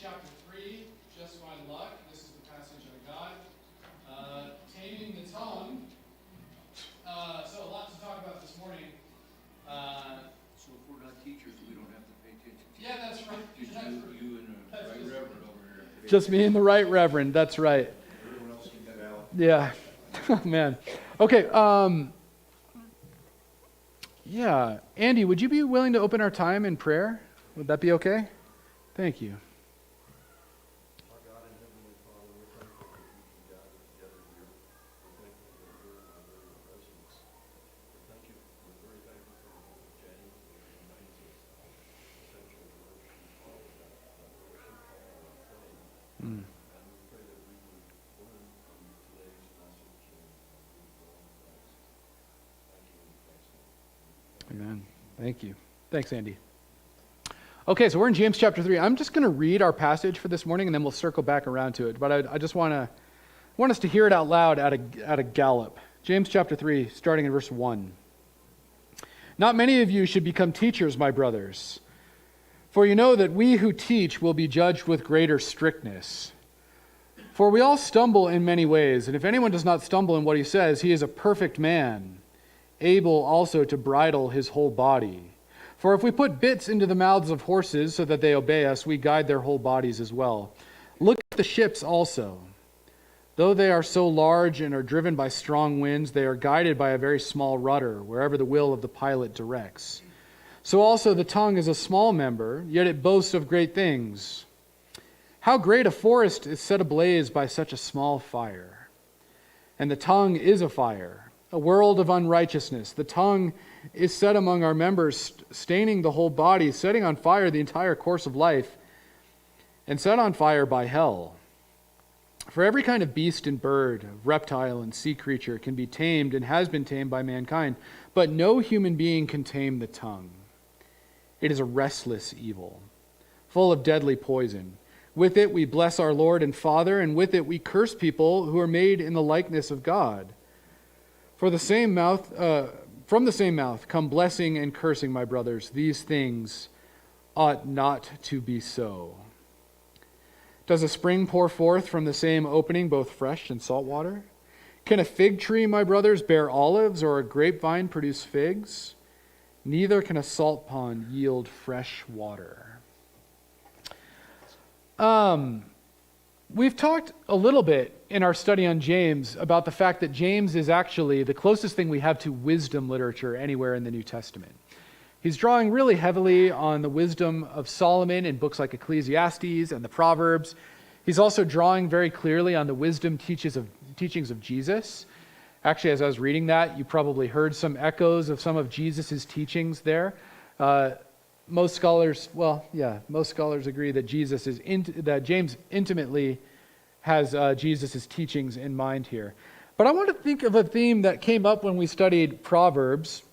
Chapter 3, just my luck. This is the passage I got. Taming the Tongue. So a lot to talk about this morning. So if we're not teachers, we don't have to pay attention. Yeah, that's right. Just you and the right reverend over here. Just me and the right reverend. That's right. Everyone else can get out. Yeah. Man. Okay. Yeah. Andy, would you be willing to open our time in prayer? Would that be okay? Thank you. Our God and Heavenly Father, we're thankful that we can gather together here. We're thankful that you're in our very presence. We're very thankful for the book of James, which reminds us of essential worship, all of that worship, all of our faith. And we pray that we would learn from today's message and we go on Christ. Thank you and thanks, Lord. Amen. Thank you. Thanks, Andy. Okay, so we're in James chapter 3. I'm just going to read our passage for this morning, and then we'll circle back around to it. But I just want us to hear it out loud at a gallop. James chapter 3, starting in verse 1. Not many of you should become teachers, my brothers, for you know that we who teach will be judged with greater strictness. For we all stumble in many ways, and if anyone does not stumble in what he says, he is a perfect man, able also to bridle his whole body. For if we put bits into the mouths of horses so that they obey us, we guide their whole bodies as well. Look at the ships also. Though they are so large and are driven by strong winds, they are guided by a very small rudder, wherever the will of the pilot directs. So also the tongue is a small member, yet it boasts of great things. How great a forest is set ablaze by such a small fire. And the tongue is a fire, a world of unrighteousness. The tongue is set among our members, staining the whole body, setting on fire the entire course of life, and set on fire by hell. For every kind of beast and bird, reptile and sea creature can be tamed and has been tamed by mankind, but no human being can tame the tongue. It is a restless evil, full of deadly poison. With it we bless our Lord and Father, and with it we curse people who are made in the likeness of God. From the same mouth come blessing and cursing, my brothers. These things ought not to be so. Does a spring pour forth from the same opening both fresh and salt water? Can a fig tree, my brothers, bear olives, or a grapevine produce figs? Neither can a salt pond yield fresh water. We've talked a little bit in our study on James about the fact that James is actually the closest thing we have to wisdom literature anywhere in the New Testament. He's drawing really heavily on the wisdom of Solomon in books like Ecclesiastes and the Proverbs. He's also drawing very clearly on the wisdom teachings of Jesus. Actually, as I was reading that, you probably heard some echoes of some of Jesus' teachings there. Most scholars agree that James intimately has Jesus' teachings in mind here. But I want to think of a theme that came up when we studied Proverbs.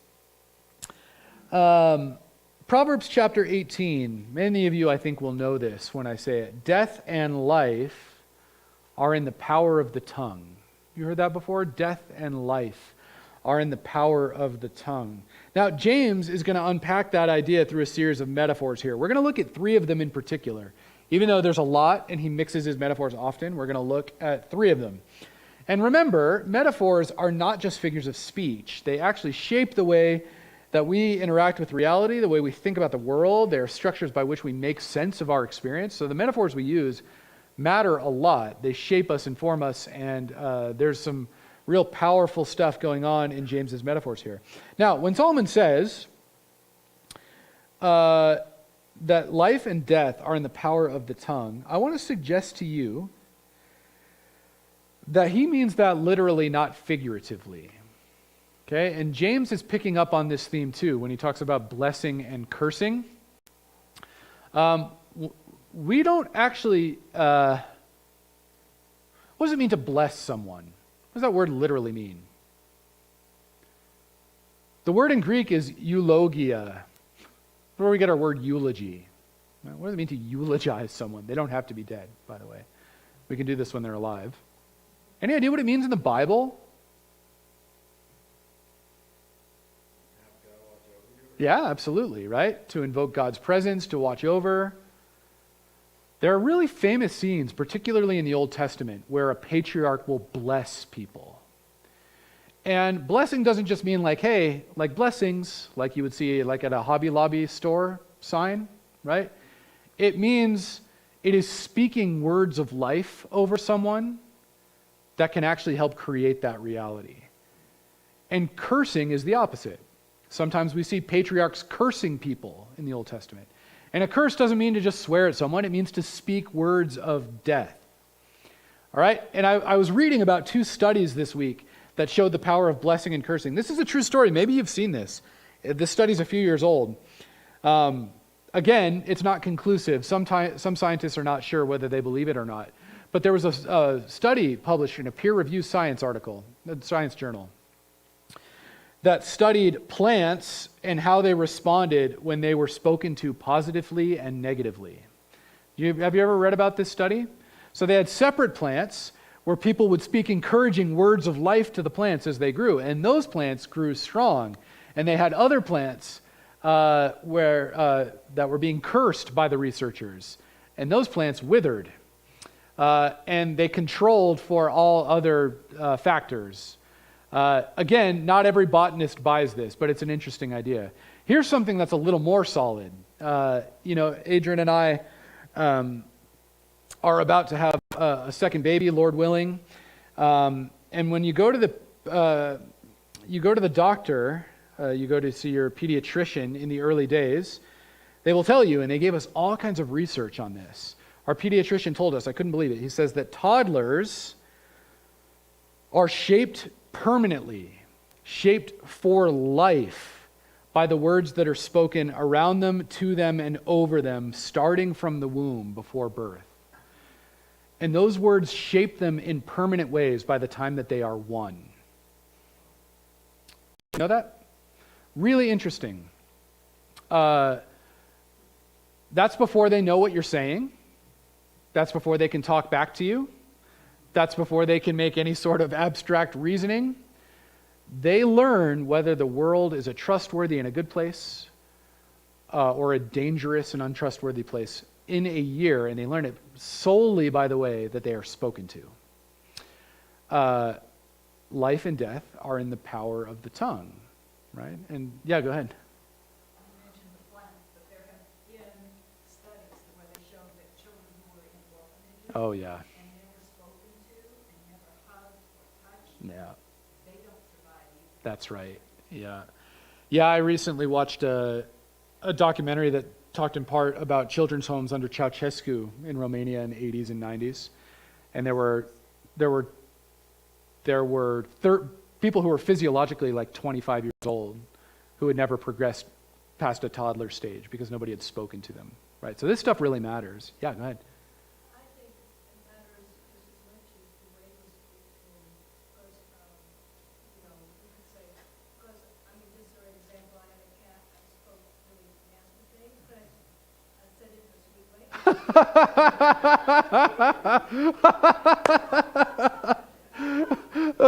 Proverbs Chapter 18. Many of you, I think, will know this when I say it. Death and life are in the power of the tongue. You heard that before? Death and life are in the power of the tongue. Now, James is going to unpack that idea through a series of metaphors here. We're going to look at 3 of them in particular. Even though there's a lot and he mixes his metaphors often, we're going to look at 3 of them. And remember, metaphors are not just figures of speech. They actually shape the way that we interact with reality, the way we think about the world. They're structures by which we make sense of our experience. So the metaphors we use matter a lot. They shape us, inform us, and there's some real powerful stuff going on in James's metaphors here. Now, when Solomon says that life and death are in the power of the tongue, I want to suggest to you that he means that literally, not figuratively. Okay, and James is picking up on this theme too when he talks about blessing and cursing. We don't actually, what does it mean to bless someone? What does that word literally mean? The word in Greek is eulogia, where we get our word eulogy. What does it mean to eulogize someone? They don't have to be dead, by the way. We can do this when they're alive. Any idea what it means in the Bible? Yeah, absolutely, right? To invoke God's presence, to watch over. There are really famous scenes, particularly in the Old Testament, where a patriarch will bless people. And blessing doesn't just mean like, hey, like blessings, like you would see like at a Hobby Lobby store sign, right? It means it is speaking words of life over someone that can actually help create that reality. And cursing is the opposite. Sometimes we see patriarchs cursing people in the Old Testament. And a curse doesn't mean to just swear at someone. It means to speak words of death. All right? And I was reading about 2 studies this week that showed the power of blessing and cursing. This is a true story. Maybe you've seen this. This study's a few years old. Again, it's not conclusive. Some scientists are not sure whether they believe it or not. But there was a study published in a peer-reviewed science article, a science journal, that studied plants and how they responded when they were spoken to positively and negatively. Have you ever read about this study? So they had separate plants where people would speak encouraging words of life to the plants as they grew, and those plants grew strong. And they had other plants that were being cursed by the researchers, and those plants withered. And they controlled for all other factors. Again, not every botanist buys this, but it's an interesting idea. Here's something that's a little more solid. Adrian and I are about to have a second baby, Lord willing. And when you go to the doctor, you go to see your pediatrician in the early days, they will tell you, and they gave us all kinds of research on this. Our pediatrician told us, I couldn't believe it. He says that toddlers are shaped permanently, shaped for life by the words that are spoken around them, to them, and over them, starting from the womb before birth. And those words shape them in permanent ways by the time that they are 1. You know that? Really interesting. That's before they know what you're saying. That's before they can talk back to you. That's before they can make any sort of abstract reasoning. They learn whether the world is a trustworthy and a good place or a dangerous and untrustworthy place in a year, and they learn it solely by the way that they are spoken to. Life and death are in the power of the tongue, right? And yeah, go ahead. Oh, yeah. And never spoken to, and never hugged or touched. Yeah. They don't survive either. That's right. Yeah. Yeah, I recently watched a documentary that talked in part about children's homes under Ceausescu in Romania in the 80s and 90s. And there were people who were physiologically like 25 years old who had never progressed past a toddler stage because nobody had spoken to them, right? So this stuff really matters. Yeah, go ahead. I think it matters because it's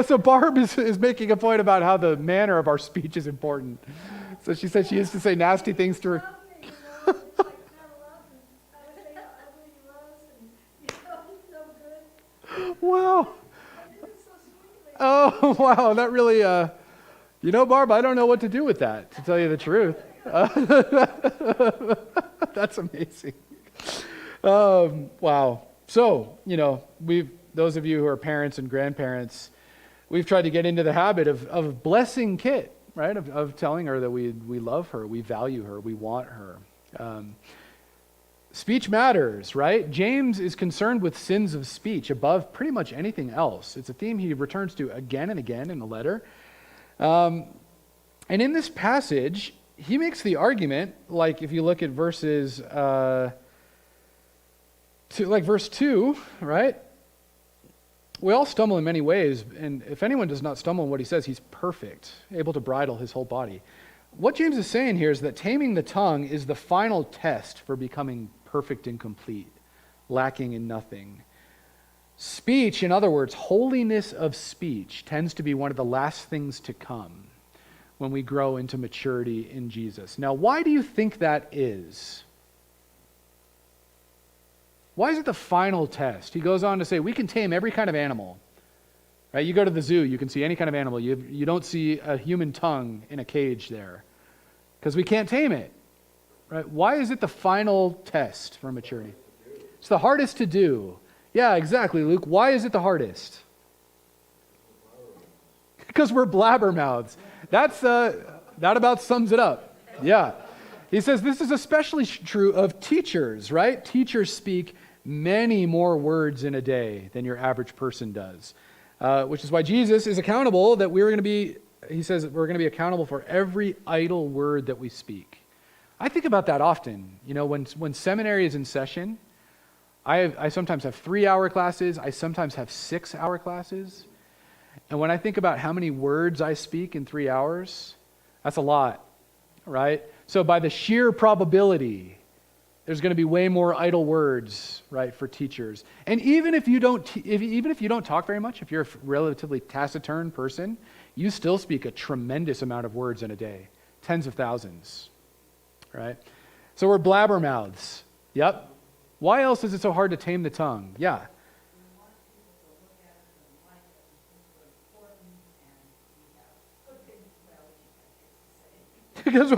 So Barb is making a point about how the manner of our speech is important. So she said she used to say nasty things to her. Love me, it's like not love, and I would say how ugly he was, and, he's so good. Wow. I did it so sweetly. Oh, wow. That really, Barb, I don't know what to do with that, to tell you the truth. That's amazing. Wow. So, those of you who are parents and grandparents, we've tried to get into the habit of blessing Kit, right? Of telling her that we love her, we value her, we want her. Speech matters, right? James is concerned with sins of speech above pretty much anything else. It's a theme he returns to again and again in the letter. And in this passage, he makes the argument, like if you look at verses, verse 2, right? We all stumble in many ways, and if anyone does not stumble in what he says, he's perfect, able to bridle his whole body. What James is saying here is that taming the tongue is the final test for becoming perfect and complete, lacking in nothing. Speech, in other words, holiness of speech, tends to be one of the last things to come when we grow into maturity in Jesus. Now, why do you think that is? Why is it the final test? He goes on to say, we can tame every kind of animal. Right? You go to the zoo, you can see any kind of animal. You don't see a human tongue in a cage there because we can't tame it. Right? Why is it the final test for maturity? It's the hardest to do. Yeah, exactly, Luke. Why is it the hardest? Because we're blabbermouths. That about sums it up. Yeah. He says this is especially true of teachers, right? Teachers speak many more words in a day than your average person does, which is why Jesus is accountable that he says we're going to be accountable for every idle word that we speak. I think about that often. When seminary is in session, I sometimes have 3-hour classes. I sometimes have 6-hour classes. And when I think about how many words I speak in 3 hours, that's a lot, right? So by the sheer probability, there's going to be way more idle words, right, for teachers. And even if you don't talk very much, if you're a relatively taciturn person, you still speak a tremendous amount of words in a day, tens of thousands, right? So we're blabbermouths. Yep. Why else is it so hard to tame the tongue? Yeah. Because,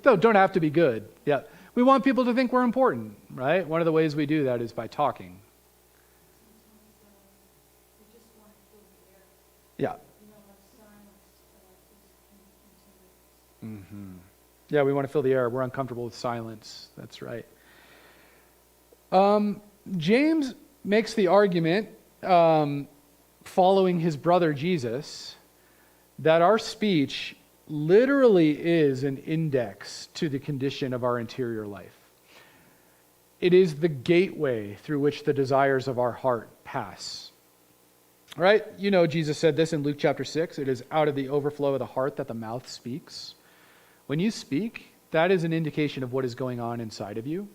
don't have to be good. Yeah. We want people to think we're important, right? One of the ways we do that is by talking. Yeah. Mm-hmm. Yeah, we want to fill the air. We're uncomfortable with silence. That's right. James makes the argument, following his brother Jesus, that our speech literally is an index to the condition of our interior life. It is the gateway through which the desires of our heart pass. Right? Jesus said this in Luke chapter 6. It is out of the overflow of the heart that the mouth speaks. When you speak, that is an indication of what is going on inside of you.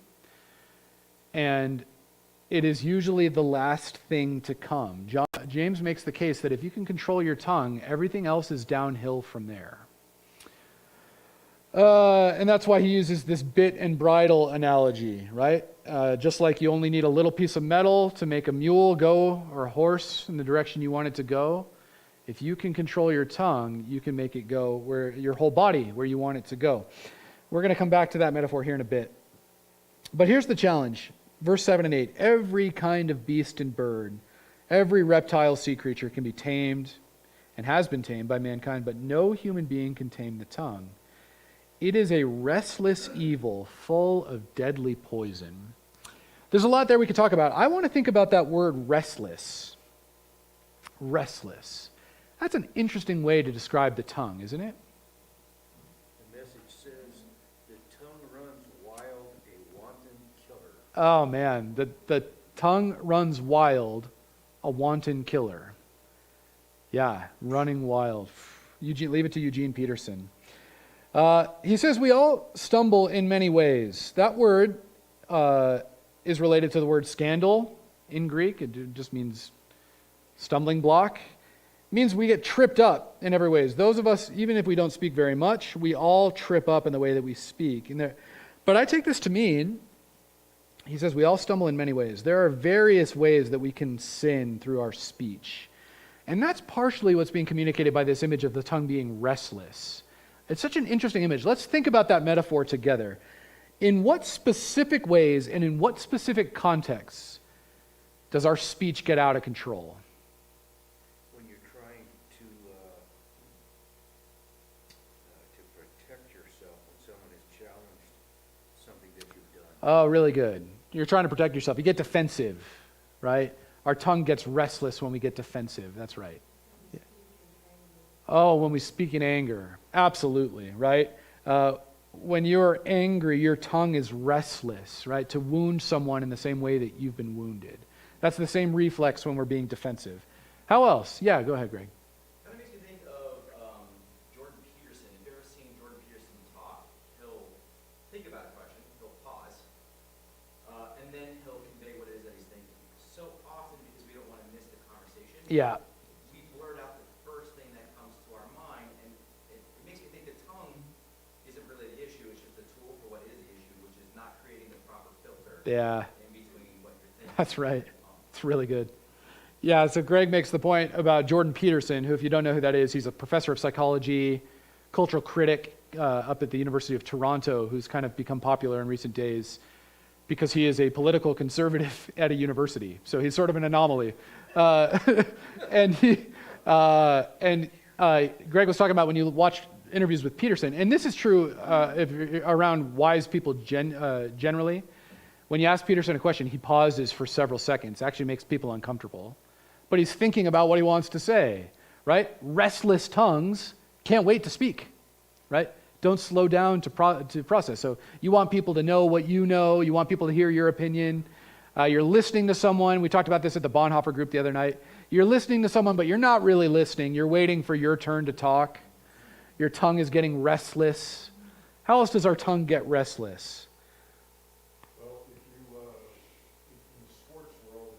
And it is usually the last thing to come. James makes the case that if you can control your tongue, everything else is downhill from there. And that's why he uses this bit and bridle analogy, right? Just like you only need a little piece of metal to make a mule go or a horse in the direction you want it to go. If you can control your tongue, you can make it go where your whole body where you want it to go. We're going to come back to that metaphor here in a bit. But here's the challenge. Verse 7 and 8. Every kind of beast and bird, every reptile, sea creature can be tamed and has been tamed by mankind, but no human being can tame the tongue. It is a restless evil full of deadly poison. There's a lot there we could talk about. I want to think about that word restless. Restless. That's an interesting way to describe the tongue, isn't it? The message says, the tongue runs wild, a wanton killer. Oh man, the tongue runs wild, a wanton killer. Yeah, running wild. Leave it to Eugene Peterson. He says we all stumble in many ways. That word is related to the word scandal in Greek. It just means stumbling block. It means we get tripped up in every ways. Those of us, even if we don't speak very much, we all trip up in the way that we speak. But I take this to mean, he says, we all stumble in many ways. There are various ways that we can sin through our speech. And that's partially what's being communicated by this image of the tongue being restless. It's such an interesting image. Let's think about that metaphor together. In what specific ways and in what specific contexts does our speech get out of control? When you're trying to protect yourself when someone has challenged something that you've done. Oh, really good. You're trying to protect yourself. You get defensive, right? Our tongue gets restless when we get defensive. That's right. Yeah. Oh, when we speak in anger. Absolutely, right? When you're angry, your tongue is restless, right? To wound someone in the same way that you've been wounded. That's the same reflex when we're being defensive. How else? Yeah, go ahead, Greg. Kind of makes me think of Jordan Peterson. If you've ever seen Jordan Peterson talk, he'll think about a question, he'll pause, and then he'll convey what it is that he's thinking. So often, because we don't want to miss the conversation, Yeah. we blurt out the first thing that comes to our mind, and it makes me think the tongue isn't really the issue, it's just a tool for what is the issue, which is not creating the proper filter Yeah. in between what you're thinking. That's right. It's really good. Yeah, so Greg makes the point about Jordan Peterson, who, if you don't know who that is, he's a professor of psychology, cultural critic up at the University of Toronto, who's kind of become popular in recent days because he is a political conservative at a university. So he's sort of an anomaly. And Greg was talking about when you watch interviews with Peterson, and this is true around wise people generally. When you ask Peterson a question, he pauses for several seconds. It actually makes people uncomfortable. But he's thinking about what he wants to say, right? Restless tongues can't wait to speak, right? Don't slow down to process. So you want people to know what you know. You want people to hear your opinion. You're listening to someone. We talked about this at the Bonhoeffer group the other night. You're listening to someone, but you're not really listening. You're waiting for your turn to talk. Your tongue is getting restless. How else does our tongue get restless? Well, if you, in the sports world,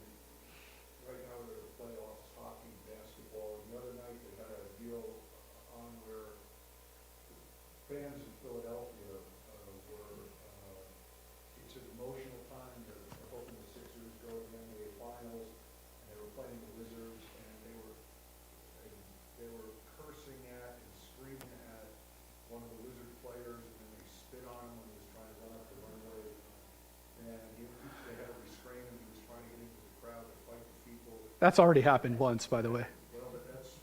right now there are playoffs, hockey, basketball. The other night they had a deal on where fans in Philadelphia were, it's an emotional time. They're hoping the Sixers go to the NBA Finals, and they were playing the Wizards, and they were cursing at and screaming at one of the Wizard players, and then they spit on him when he was trying to run up the runway. And they had to restrain him. He was trying to get into the crowd to fight the people. That's already happened once, by the way. Well, but that's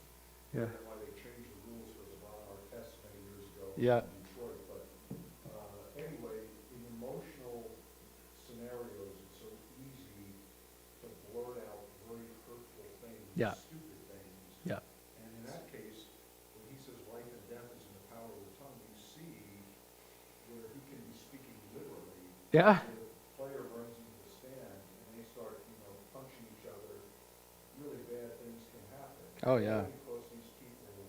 Yeah. why they changed the rules for the Von tests many years ago Yeah. in Detroit. But anyway, in emotional scenarios, it's so easy to blurt out very hurtful things, Yeah. stupid things. Yeah. And in that case, when he says life and death is in the power of the tongue, you see where he can be speaking literally. Yeah. The player runs into the stand and they start, punching each other. Really bad things can happen. Oh, yeah. Because these people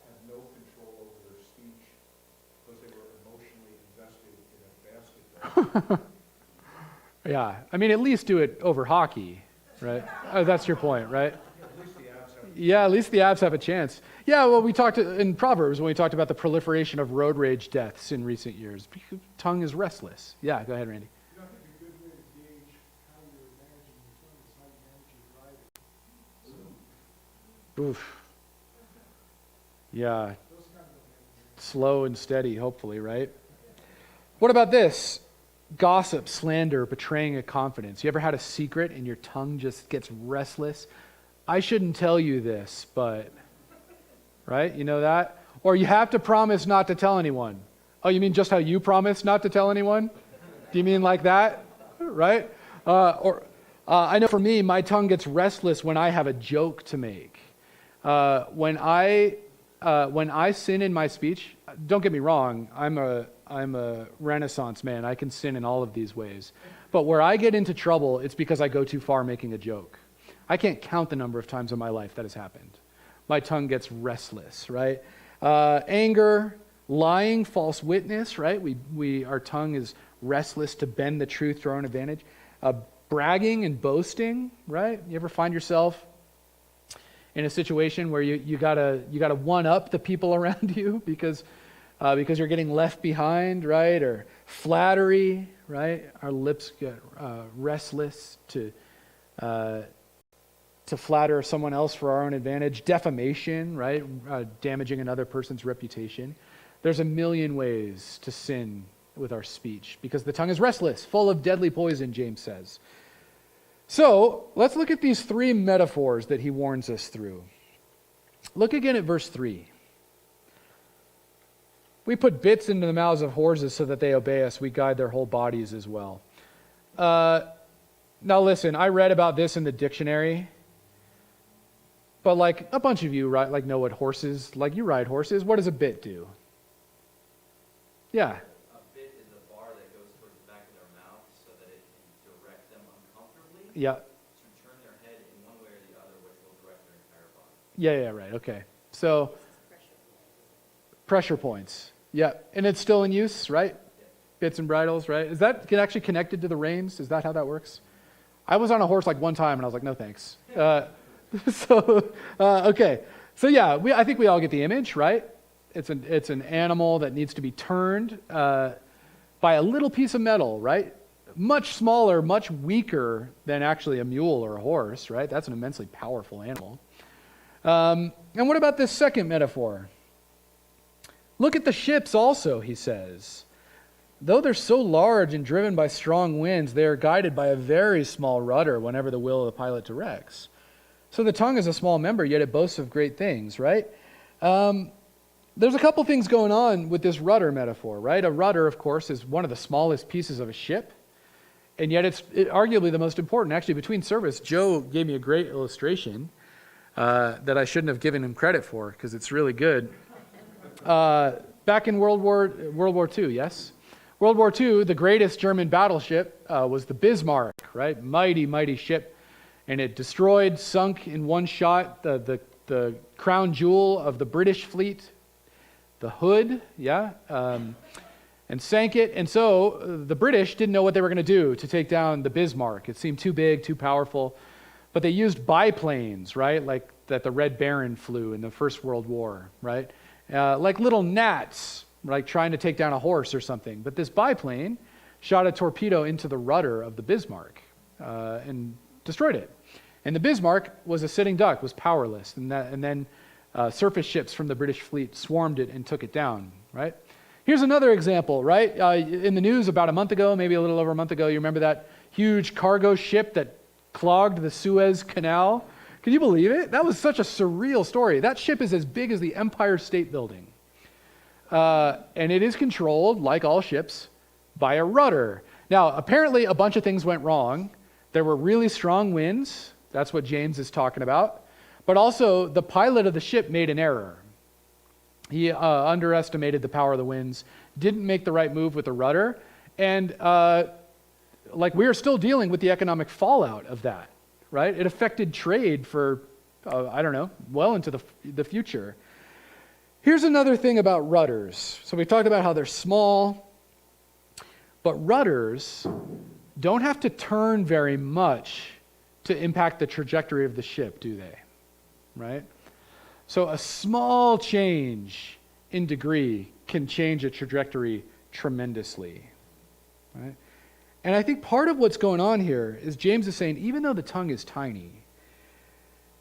have no control over their speech because they were emotionally invested in a basketball. Yeah. I mean, at least do it over hockey, right? That's your point, right? At least the Avs have. Yeah, at least the Avs have a chance. Yeah, well, we talked in Proverbs when we talked about the proliferation of road rage deaths in recent years. Because tongue is restless. Yeah, go ahead, Randy. I think a good way to gauge how you're managing your tongue is how you manage your driving. Oof. Yeah, Those kind of slow and steady, hopefully, right? What about this? Gossip, slander, betraying a confidence. You ever had a secret and your tongue just gets restless? I shouldn't tell you this, but, right? You know that? Or you have to promise not to tell anyone. Oh, you mean just how you promise not to tell anyone? Do you mean like that? Right? I know for me, my tongue gets restless when I have a joke to make. When I sin in my speech, don't get me wrong, I'm a Renaissance man. I can sin in all of these ways. But where I get into trouble, it's because I go too far making a joke. I can't count the number of times in my life that has happened. My tongue gets restless, right? Anger, lying, false witness, right? Our tongue is restless to bend the truth to our own advantage. Bragging and boasting, right? You ever find yourself in a situation where you gotta one up the people around you because you're getting left behind, right? Or flattery, right? Our lips get restless to flatter someone else for our own advantage. Defamation, right? Damaging another person's reputation. There's a million ways to sin with our speech because the tongue is restless, full of deadly poison, James says. So let's look at these three metaphors that he warns us through. Look again at verse 3. We put bits into the mouths of horses so that they obey us. We guide their whole bodies as well. Now listen, I read about this in the dictionary. But like a bunch of you know what horses, like you ride horses. What does a bit do? Yeah. A bit is a bar that goes towards the back of their mouth so that it can direct them uncomfortably Yeah. to turn their head in one way or the other, which will direct their entire body. Yeah, right. Okay. So pressure points. Yeah. And it's still in use, right? Bits and bridles, right? Is that actually connected to the reins? Is that how that works? I was on a horse like one time and I was like, no thanks. Okay. So yeah, I think we all get the image, right? It's an animal that needs to be turned by a little piece of metal, right? Much smaller, much weaker than actually a mule or a horse, right? That's an immensely powerful animal. And what about this second metaphor? Look at the ships also, he says. Though they're so large and driven by strong winds, they are guided by a very small rudder whenever the will of the pilot directs. So the tongue is a small member, yet it boasts of great things, right? There's a couple things going on with this rudder metaphor, right? A rudder, of course, is one of the smallest pieces of a ship, and yet it's arguably the most important. Actually, between service, Joe gave me a great illustration that I shouldn't have given him credit for because it's really good. Back in World War II, yes? World War II, the greatest German battleship was the Bismarck, right? Mighty, mighty ship. And it destroyed, sunk in one shot, the crown jewel of the British fleet, the Hood, and sank it. And so the British didn't know what they were going to do to take down the Bismarck. It seemed too big, too powerful. But they used biplanes, right? Like that the Red Baron flew in the First World War, right? Like little gnats, like trying to take down a horse or something. But this biplane shot a torpedo into the rudder of the Bismarck and destroyed it. And the Bismarck was a sitting duck, was powerless. And then surface ships from the British fleet swarmed it and took it down, right? Here's another example, right? In the news about a month ago, maybe a little over a month ago, you remember that huge cargo ship that clogged the Suez Canal? Can you believe it? That was such a surreal story. That ship is as big as the Empire State Building. And it is controlled, like all ships, by a rudder. Now, apparently a bunch of things went wrong. There were really strong winds. That's what James is talking about. But also, the pilot of the ship made an error. He underestimated the power of the winds, didn't make the right move with the rudder, and we are still dealing with the economic fallout of that, right? It affected trade for, well into the future. Here's another thing about rudders. So we've talked about how they're small, but rudders don't have to turn very much to impact the trajectory of the ship, do they? Right? So a small change in degree can change a trajectory tremendously. Right? And I think part of what's going on here is James is saying, even though the tongue is tiny,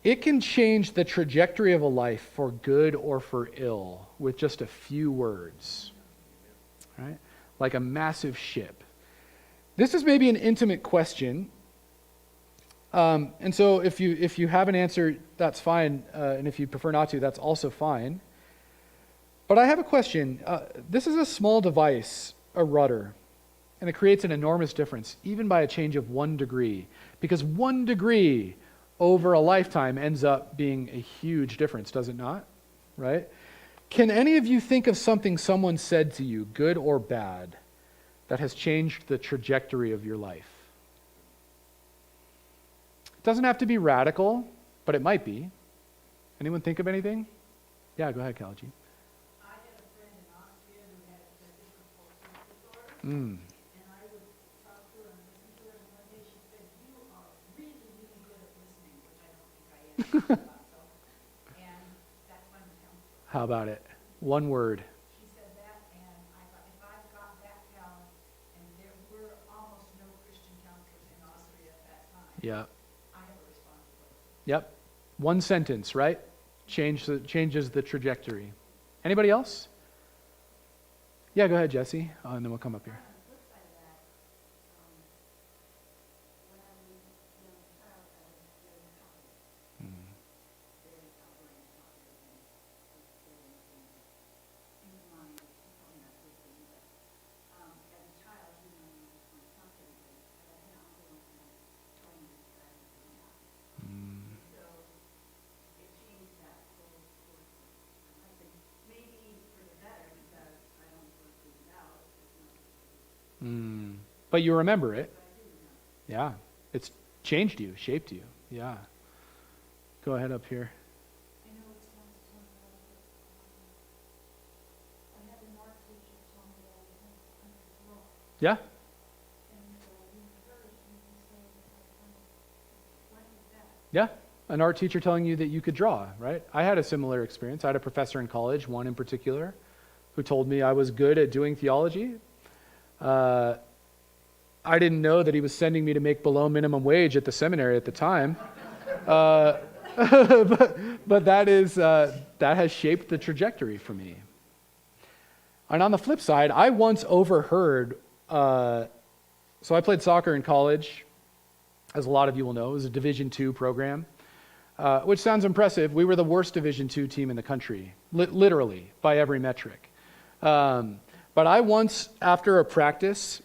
it can change the trajectory of a life for good or for ill with just a few words. Right? Like a massive ship. This is maybe an intimate question. And so if you have an answer, that's fine. And if you prefer not to, that's also fine. But I have a question. This is a small device, a rudder, and it creates an enormous difference, even by a change of 1 degree. Because 1 degree over a lifetime ends up being a huge difference, does it not? Right? Can any of you think of something someone said to you, good or bad, that has changed the trajectory of your life? It doesn't have to be radical, but it might be. Anyone think of anything? Yeah, go ahead, Kalaji. I had a friend in Austria who had a compulsive disorder, and I would talk to her and listen to her, and one day she And that's one of them. How about it? One word. She said that, and I thought, if I've got that talent, and there were almost no Christian counselors in Austria at that time, Yeah. I have a responsibility. Yep. One sentence, right? Changes the trajectory. Anybody else? Yeah, go ahead, Jesse. And then we'll come up here. On the flip side of that, when I was a young child, I was very confident, very outgoing, in my, probably not good thing, but as a child, you know, my confidence, but I had ongoing trying to describe it to now. So it changed that whole course of my life, and maybe for the better, because I don't work things out, it's not. But you remember it. Yeah. It's changed you, shaped you. Yeah. Go ahead up here. I know it sounds so bad, but I had an art teacher tell me that I could draw, Yeah? and he encouraged me to say that I kind of went with that. Yeah. An art teacher telling you that you could draw, right? I had a similar experience. I had a professor in college, one in particular, who told me I was good at doing theology. I didn't know that he was sending me to make below minimum wage at the seminary at the time. But that has shaped the trajectory for me. And on the flip side, I once overheard, so I played soccer in college, as a lot of you will know. It was a Division II program, which sounds impressive. We were the worst Division II team in the country, literally, by every metric. But I once, after a practice,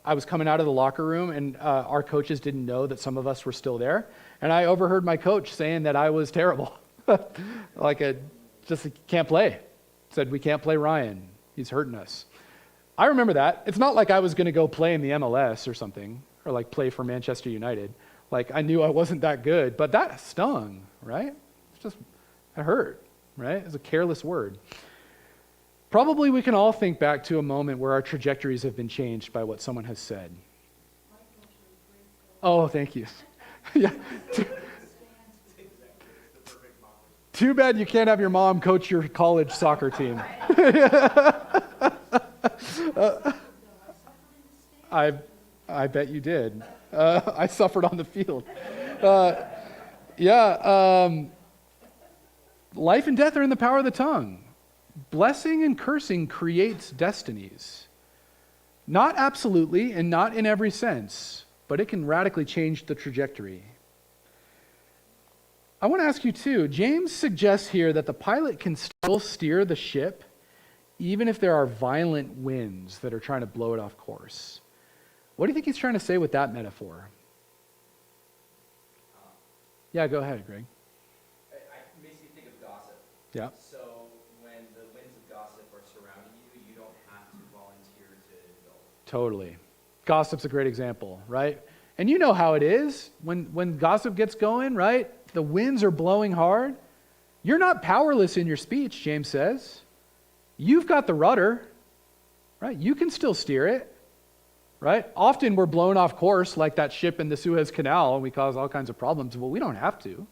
I was coming out of the locker room, and our coaches didn't know that some of us were still there. And I overheard my coach saying that I was terrible. Just can't play. Said, we can't play Ryan. He's hurting us. I remember that. It's not like I was going to go play in the MLS or something, or like play for Manchester United. Like, I knew I wasn't that good, but that stung, right? It hurt, right? It was a careless word. Probably we can all think back to a moment where our trajectories have been changed by what someone has said. Oh, thank you. Yeah. Too bad you can't have your mom coach your college soccer team. I bet you did. I suffered on the field. Life and death are in the power of the tongue. Blessing and cursing creates destinies. Not absolutely and not in every sense, but it can radically change the trajectory. I want to ask you too, James suggests here that the pilot can still steer the ship even if there are violent winds that are trying to blow it off course. What do you think he's trying to say with that metaphor? Yeah, go ahead, Greg. I basically think of gossip. Yeah. So when the winds of gossip are surrounding you, you don't have to volunteer to go. Totally. Gossip's a great example, right? And you know how it is when gossip gets going, right? The winds are blowing hard. You're not powerless in your speech, James says. You've got the rudder, right? You can still steer it, right? Often we're blown off course like that ship in the Suez Canal and we cause all kinds of problems. Well, we don't have to,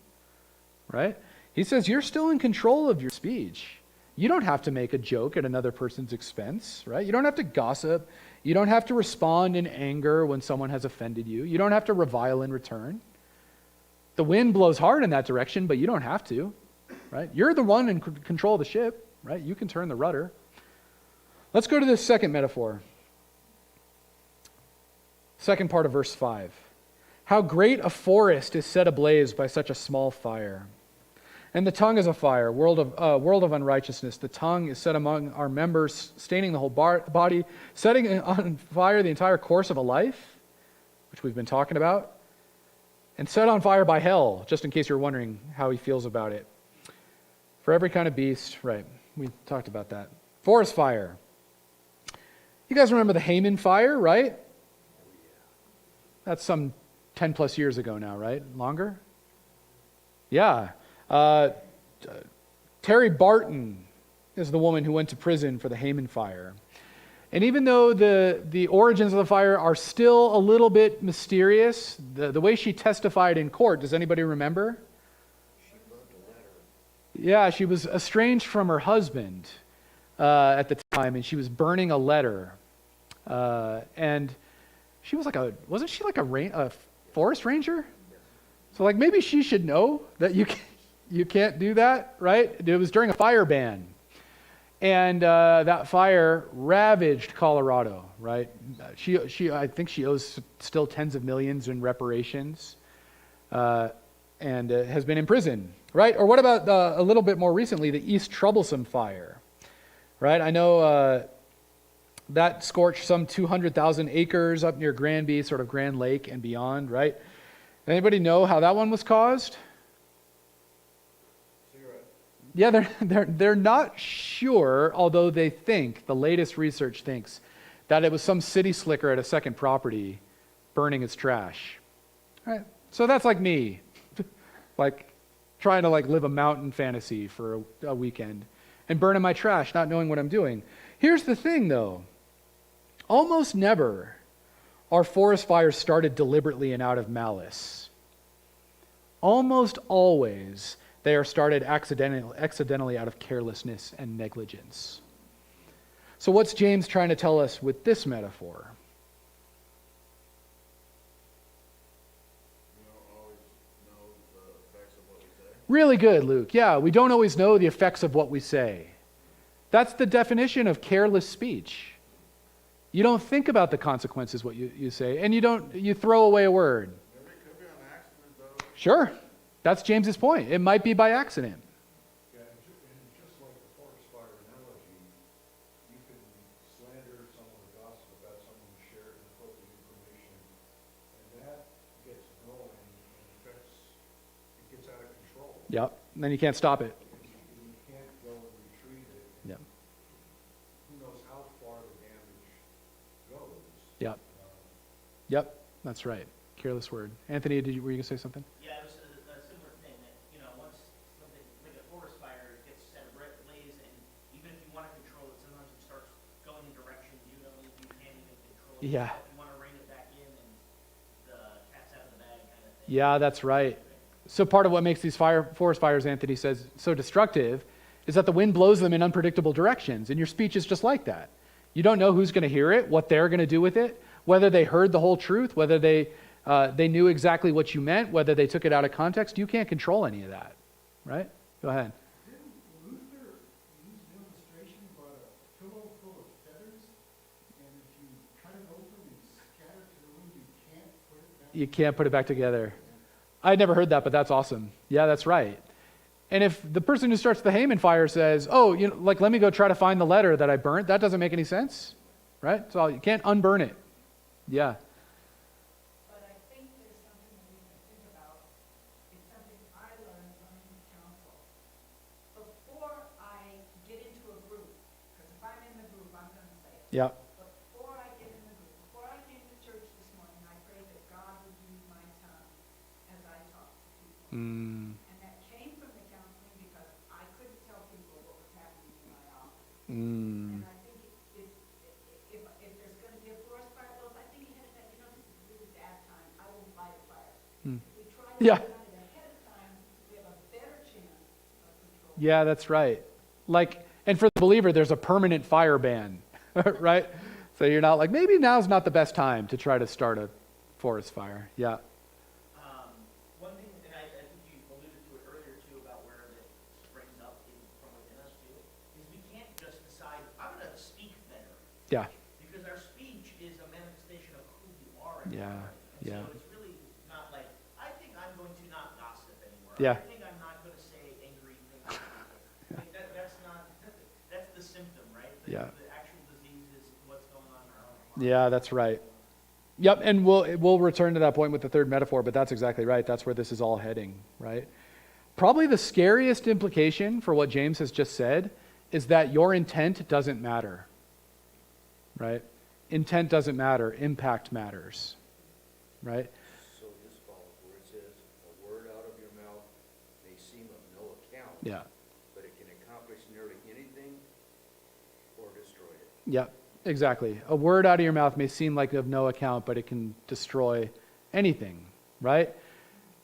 right? He says you're still in control of your speech. You don't have to make a joke at another person's expense, right? You don't have to gossip. You don't have to respond in anger when someone has offended you. You don't have to revile in return. The wind blows hard in that direction, but you don't have to, right? You're the one in control of the ship, right? You can turn the rudder. Let's go to this second metaphor. Second part of verse 5. How great a forest is set ablaze by such a small fire. And the tongue is a fire, world of unrighteousness. The tongue is set among our members, staining the whole body, setting on fire the entire course of a life, which we've been talking about, and set on fire by hell, just in case you're wondering how he feels about it. For every kind of beast, right, we talked about that. Forest fire. You guys remember the Haman fire, right? That's some 10 plus years ago now, right? Longer? Yeah. Terry Barton is the woman who went to prison for the Haman fire. And even though the origins of the fire are still a little bit mysterious, the way she testified in court, does anybody remember? Yeah, she was estranged from her husband at the time, and she was burning a letter. And she was wasn't she like a forest ranger? So like maybe she should know that you can't do that, right? It was during a fire ban. And that fire ravaged Colorado, right? I think she owes still tens of millions in reparations, and has been in prison, right? Or what about a little bit more recently, the East Troublesome fire, right? I know that scorched some 200,000 acres up near Granby, sort of Grand Lake and beyond, right? Anybody know how that one was caused? Yeah, they're not sure, although they think, the latest research thinks, that it was some city slicker at a second property burning its trash. All right? So that's like me, like trying to live a mountain fantasy for a weekend and burning my trash, not knowing what I'm doing. Here's the thing, though. Almost never are forest fires started deliberately and out of malice. Almost always they are started accidentally out of carelessness and negligence. So what's James trying to tell us with this metaphor? We don't always know the effects of what we say. Really good, Luke. Yeah, we don't always know the effects of what we say. That's the definition of careless speech. You don't think about the consequences what you say, and you throw away a word. Maybe it could be on accident, though. Sure. That's James's point. It might be by accident. Yeah, and just like the forest fire analogy, you can slander someone or gossip about someone who shared inappropriate information, and that gets going and it gets out of control. Yep. And then you can't stop it. And you can't go and retrieve it. Yep. Who knows how far the damage goes. Yep. Yep. That's right. Careless word. Anthony, were you going to say something? Yeah, it was a similar thing that, once something like a forest fire gets set ablaze, and even if you want to control it, sometimes it starts going in directions you can't even control it. Yeah. If you want to rein it back in, and the cat's out of the bag kind of thing. Yeah, that's right. So part of what makes these forest fires, Anthony says, so destructive is that the wind blows them in unpredictable directions, and your speech is just like that. You don't know who's going to hear it, what they're going to do with it, whether they heard the whole truth, whether they knew exactly what you meant, whether they took it out of context. You can't control any of that, right? Go ahead. Didn't Luther use an illustration about a pillow full of feathers, and if you cut it open and scatter it to the wind, you can't put it back together? I'd never heard that, but that's awesome. Yeah, that's right. And if the person who starts the Haman fire says, oh, let me go try to find the letter that I burnt, that doesn't make any sense, right? So you can't unburn it. Yeah. But I think there's something that we can think about. It's something I learned learning counsel. Before I get into a group, because if I'm in the group, I'm going to say it. Yeah. Before I get in the group, before I came to church this morning, I prayed that God would use my tongue as I talk to people. Mm. And that came from the counseling because I couldn't tell people what was happening in my office. Mm. And I think if there's going to be a forest fire, well, if I think ahead of time, this is a really bad time, I will light a fire. Mm. If we try to Yeah. get it ahead of time, we have a better chance of control. Yeah, that's right. And for the believer, there's a permanent fire ban, right? So you're not maybe now's not the best time to try to start a forest fire. Yeah. One thing, and I think you alluded to it earlier too, about where it springs up from within us too, is we can't just decide, I'm going to speak better. Yeah. Because our speech is a manifestation of who you are. Yeah. And Yeah. so it's really not like, I think I'm going to not gossip anymore. Yeah. I think I'm not going to say angry things to people. That's not, that's the symptom, right? Yeah. The actual disease is what's going on in our own heart. Yeah, that's right. Yep, and we'll return to that point with the third metaphor, but that's exactly right. That's where this is all heading, right? Probably the scariest implication for what James has just said is that your intent doesn't matter, right? Intent doesn't matter. Impact matters, right? So this follows where it says, a word out of your mouth may seem of no account. Yeah. But it can accomplish nearly anything or destroy it. Yep, exactly. A word out of your mouth may seem like of no account, but it can destroy anything, right?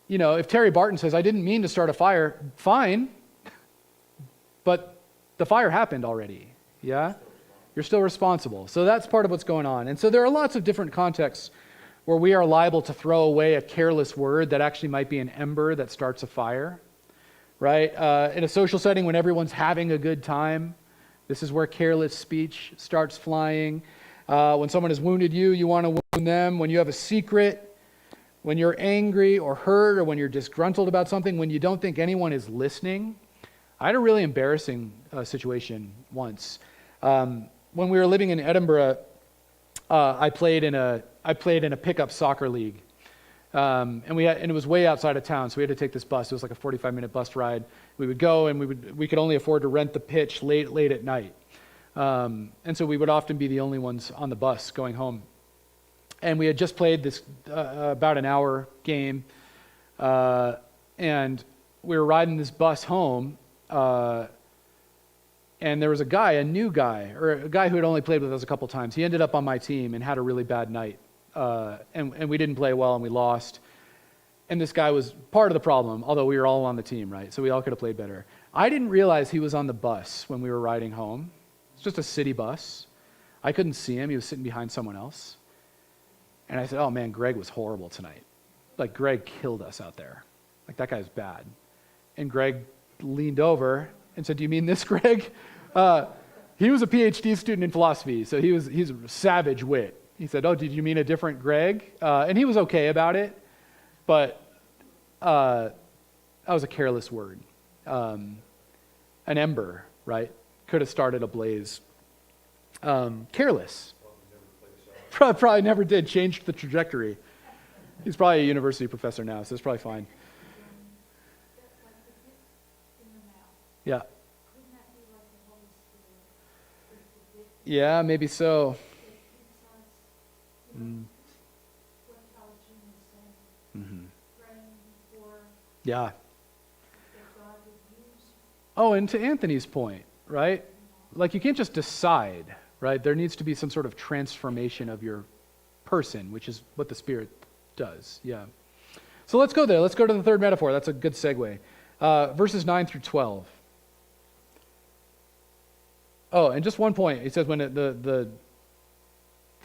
If Terry Barton says, I didn't mean to start a fire, fine. but the fire happened already. Yeah? You're still responsible. So that's part of what's going on. And so there are lots of different contexts where we are liable to throw away a careless word that actually might be an ember that starts a fire, right? In a social setting when everyone's having a good time, this is where careless speech starts flying. When someone has wounded you, you want to wound them. When you have a secret, when you're angry or hurt, or when you're disgruntled about something, when you don't think anyone is listening. I had a really embarrassing situation once. When we were living in Edinburgh, I played in a pickup soccer league, and it was way outside of town, so we had to take this bus. It was like a 45-minute bus ride. We would go, and we could only afford to rent the pitch late at night, and so we would often be the only ones on the bus going home. And we had just played this about an hour game, and we were riding this bus home. And there was a new guy, or a guy who had only played with us a couple times. He ended up on my team and had a really bad night. And we didn't play well, and we lost. And this guy was part of the problem, although we were all on the team, right? So we all could have played better. I didn't realize he was on the bus when we were riding home. It's just a city bus. I couldn't see him. He was sitting behind someone else. And I said, oh man, Greg was horrible tonight. Like, Greg killed us out there. Like, that guy's bad. And Greg leaned over and said, do you mean this, Greg? He was a PhD student in philosophy, so he's a savage wit. He said, oh, did you mean a different Greg? And he was okay about it, but that was a careless word. An ember, right? Could have started a blaze. Careless. Probably never did. Changed the trajectory. He's probably a university professor now, so it's probably fine. Yeah. Yeah, maybe so. Yeah. Oh, and to Anthony's point, right? Like, you can't just decide, right? There needs to be some sort of transformation of your person, which is what the Spirit does. Yeah. So let's go there. Let's go to the third metaphor. That's a good segue. Verses 9 through 12. Oh, and just one point. He says when the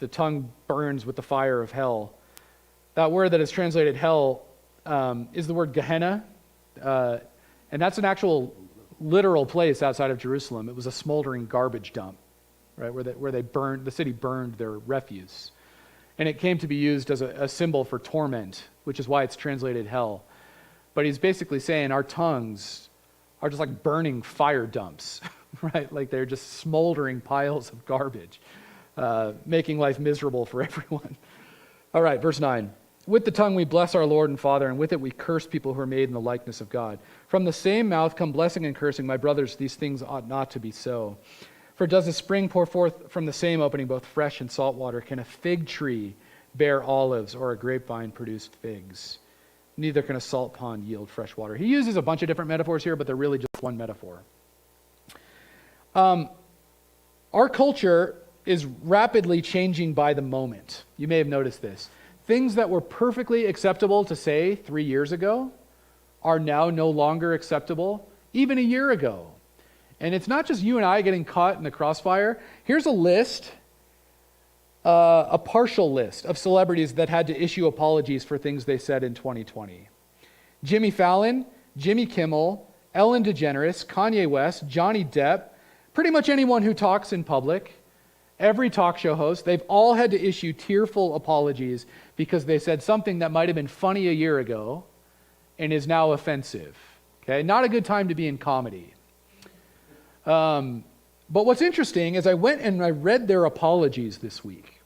tongue burns with the fire of hell. That word that is translated hell is the word Gehenna. And that's an actual literal place outside of Jerusalem. It was a smoldering garbage dump, right, where the city burned their refuse. And it came to be used as a symbol for torment, which is why it's translated hell. But he's basically saying our tongues are just like burning fire dumps, right? Like they're just smoldering piles of garbage, making life miserable for everyone. All right, verse 9. With the tongue we bless our Lord and Father, and with it we curse people who are made in the likeness of God. From the same mouth come blessing and cursing. My brothers, these things ought not to be so. For does a spring pour forth from the same opening both fresh and salt water? Can a fig tree bear olives, or a grapevine produce figs? Neither can a salt pond yield fresh water. He uses a bunch of different metaphors here, but they're really just one metaphor. Our culture is rapidly changing by the moment. You may have noticed this. Things that were perfectly acceptable to say 3 years ago are now no longer acceptable, even a year ago. And it's not just you and I getting caught in the crossfire. Here's a list, a partial list of celebrities that had to issue apologies for things they said in 2020. Jimmy Fallon, Jimmy Kimmel, Ellen DeGeneres, Kanye West, Johnny Depp, pretty much anyone who talks in public, every talk show host, they've all had to issue tearful apologies because they said something that might have been funny a year ago and is now offensive. Okay, not a good time to be in comedy. But what's interesting is I went and I read their apologies this week.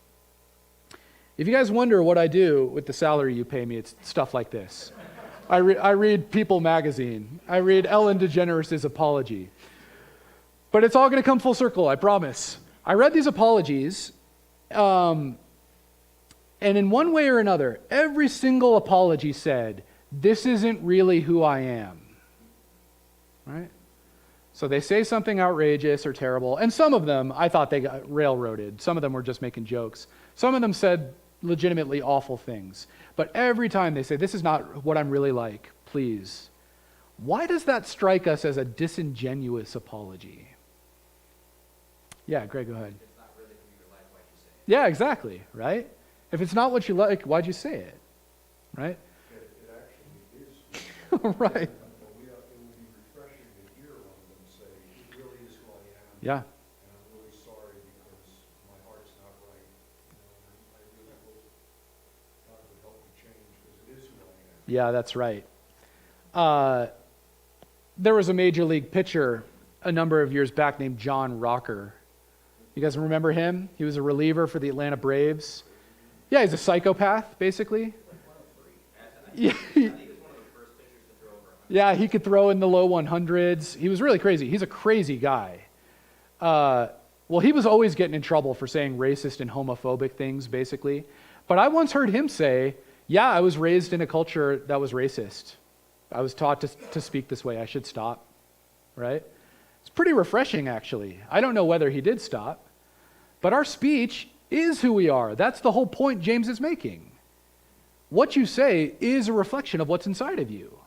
If you guys wonder what I do with the salary you pay me, it's stuff like this. I read People magazine. I read Ellen DeGeneres' apology. But it's all going to come full circle, I promise. I read these apologies, and in one way or another, every single apology said, this isn't really who I am. Right? So they say something outrageous or terrible, and some of them, I thought they got railroaded. Some of them were just making jokes. Some of them said legitimately awful things. But every time they say, this is not what I'm really like, please. Why does that strike us as a disingenuous apology? Yeah, Greg, go ahead. It's not really who you like, why'd you say it? Yeah, exactly, right? If it's not what you like, why'd you say it? Right? It actually is. Right. It will be refreshing to hear one of them say, it really is who I am. Yeah. And I'm really sorry because my heart's not right. And I really hope God would help me change because it is who I am. Yeah, that's right. There was a major league pitcher a number of years back named John Rocker. You guys remember him? He was a reliever for the Atlanta Braves. Yeah, he's a psychopath, basically. Yeah, I think he was one of the first pitchers to throw over 100. yeah, he could throw in the low 100s. He was really crazy. He's a crazy guy. Well, he was always getting in trouble for saying racist and homophobic things, basically. But I once heard him say, yeah, I was raised in a culture that was racist. I was taught to speak this way. I should stop, right? It's pretty refreshing, actually. I don't know whether he did stop, but our speech is who we are. That's the whole point James is making. What you say is a reflection of what's inside of you,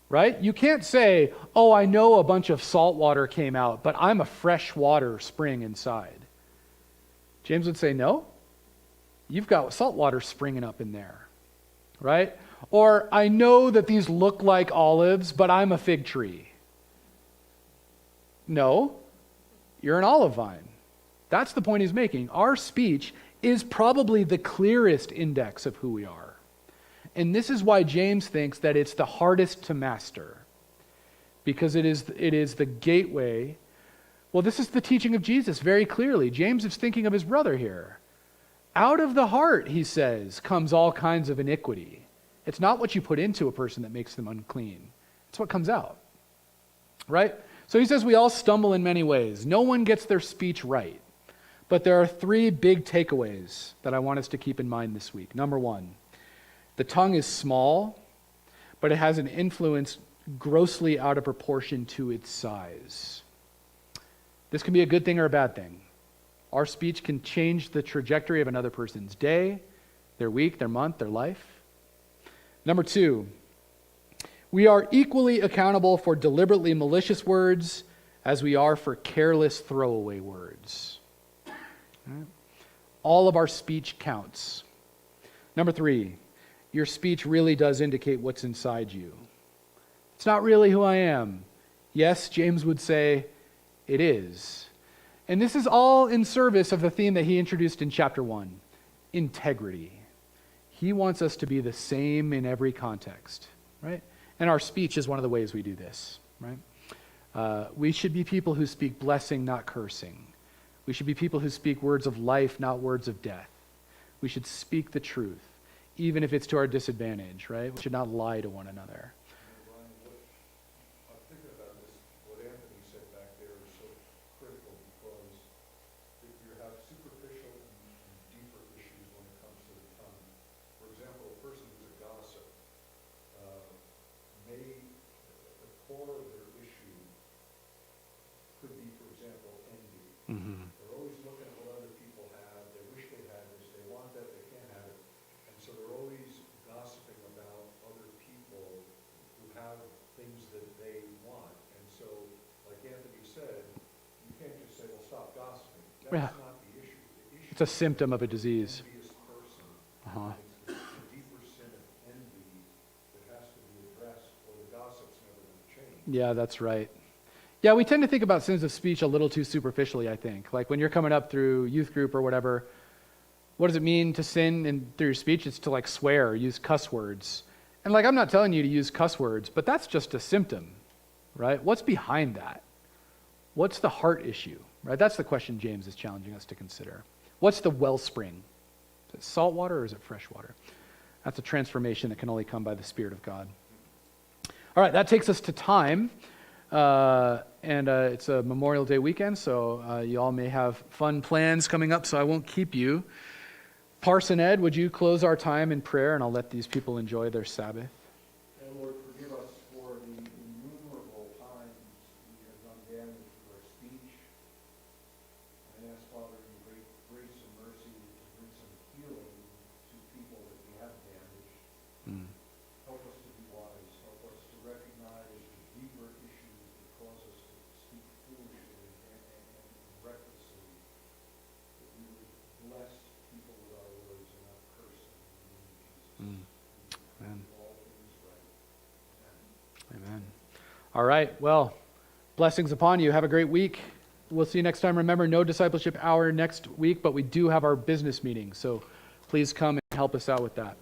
right? You can't say, oh, I know a bunch of salt water came out, but I'm a freshwater spring inside. James would say, no, you've got salt water springing up in there, right? Or, I know that these look like olives, but I'm a fig tree. No, you're an olive vine. That's the point he's making. Our speech is probably the clearest index of who we are. And this is why James thinks that it's the hardest to master. Because it is the gateway. Well, this is the teaching of Jesus very clearly. James is thinking of his brother here. Out of the heart, he says, comes all kinds of iniquity. It's not what you put into a person that makes them unclean. It's what comes out. Right? So he says we all stumble in many ways. No one gets their speech right. But there are three big takeaways that I want us to keep in mind this week. Number one, the tongue is small, but it has an influence grossly out of proportion to its size. This can be a good thing or a bad thing. Our speech can change the trajectory of another person's day, their week, their month, their life. Number two, we are equally accountable for deliberately malicious words as we are for careless throwaway words. All of our speech counts. Number three, your speech really does indicate what's inside you. It's not really who I am. Yes, James would say it is. And this is all in service of the theme that he introduced in chapter 1, integrity. He wants us to be the same in every context, right? And our speech is one of the ways we do this, right? We should be people who speak blessing, not cursing. We should be people who speak words of life, not words of death. We should speak the truth, even if it's to our disadvantage, right? We should not lie to one another. Brian, I'm thinking about this, what Anthony said back there is so critical because if you have superficial and deeper issues when it comes to the tongue. For example, a person who's a gossip the core of their issue could be, for example, envy. Mm-hmm. They're always looking at what other people have. They wish they had this. They want that. They can't have it. And so they're always gossiping about other people who have things that they want. And so, like Anthony said, you can't just say, well, stop gossiping. That's Yeah. not the issue. The issue It's a symptom of a disease. is the person. Uh-huh. It's the deeper sin of envy that has to be addressed, or the gossip's never going to change. Yeah, that's right. Yeah, we tend to think about sins of speech a little too superficially, I think. Like when you're coming up through youth group or whatever, what does it mean to sin through your speech? It's to like swear, use cuss words. And like I'm not telling you to use cuss words, but that's just a symptom, right? What's behind that? What's the heart issue, right? That's the question James is challenging us to consider. What's the wellspring? Is it salt water or is it fresh water? That's a transformation that can only come by the Spirit of God. All right, that takes us to time. And it's a Memorial Day weekend, so you all may have fun plans coming up, so I won't keep you. Parson Ed, would you close our time in prayer, and I'll let these people enjoy their Sabbath. And Lord, forgive us for the innumerable times we have done damage to our speech. I ask, Father, in great grace and mercy to bring some healing to people that we have damaged. Mm. Help us to be wise. Help us to recognize All right, well, blessings upon you. Have a great week. We'll see you next time. Remember, no Discipleship Hour next week, but we do have our business meeting, so please come and help us out with that.